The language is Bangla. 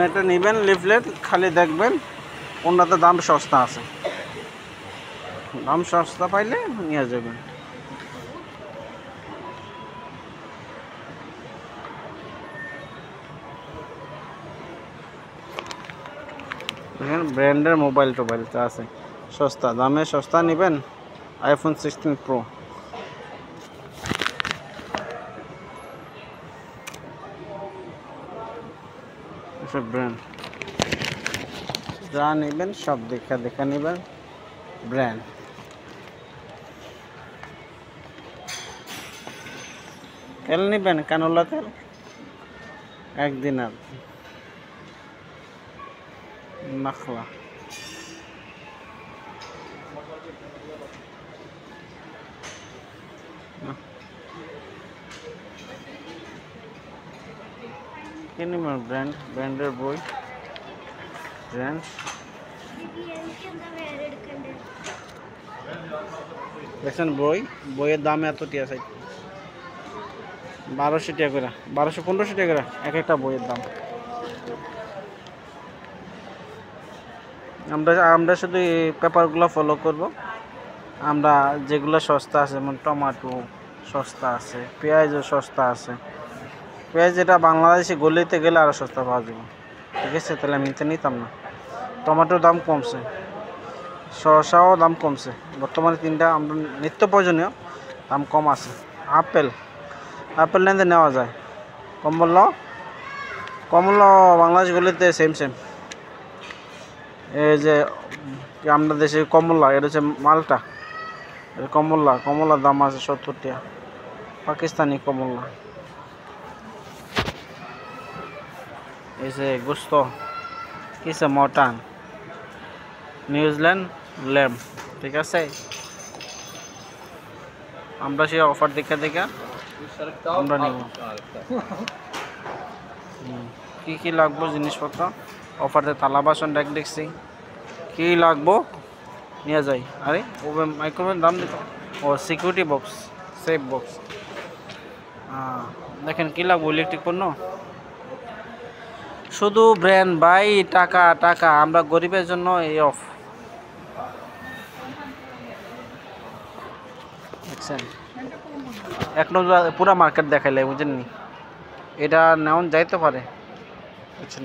এটা নেবেন লিফলেট, খালি দেখবেন ওনাতে দাম সস্তা আছে, দাম সস্তা পাইলে নিয়ে যাবেন। ব্র্যান্ডের মোবাইল টোবাইলটা আছে সস্তা দামে, সস্তা নেবেন আইফোন 16 প্রো। এসব ব্র্যান্ড যা নেবেন সব দেখা দেখা নেবেন ব্র্যান্ড। তেল নেবেন কানোলা তেল, একদিন আর নাখলা। কিনে ব্র্যান্ডের বই, ব্র্যান্ড দেখছেন বইয়ের দাম এতটি আছে, 1200 টাকা করে, 1200-1500 টাকা করে এক একটা বইয়ের দাম। আমরা শুধু এই পেপারগুলো ফলো করব। আমরা যেগুলো সস্তা আছে, যেমন টমেটো সস্তা আছে, পেঁয়াজও সস্তা আছে। পেঁয়াজ যেটা বাংলাদেশে গলিতে গেলে আরও সস্তা পাওয়া যাবে, ঠিক আছে? তাহলে আমি তো নিতাম না। টমেটোর দাম কমছে, শসাও দাম কমছে, বর্তমানে তিনটা আমরা নিত্য প্রয়োজনীয় দাম কম আছে। আপেল নিতে নেওয়া যায়, কমলা বাংলাদেশ গলিতে সেম। এই যে আমাদের দেশে কমলা, এটা হচ্ছে মালটা, কমলার দাম আছে 70 টাকা, পাকিস্তানি কমলা। এই যে গোস্ত কিসে মটন, নিউজিল্যান্ড ল্যাম্ব, ঠিক আছে? আমরা সেই অফার দেখা আমরা নিব। কি লাগবো জিনিসপত্র অফারে, থালা বাসন দেখছি কি লাগবো নিয়ে যাই। আরে মাইক্রোওয়েভ দাম দিত, ও সিকিউরিটি বক্স, সেফ বক্স। দেখেন কি লাগবো, ইলেকট্রিক পণ্য শুধু ব্র্যান্ড বাই, টাকা আমরা গরিবের জন্য এই অফ। দেখছেন এখনো পুরা মার্কেট দেখাইলে, বুঝেননি? এটা নেওয়া যাইতে পারে, বুঝছেন?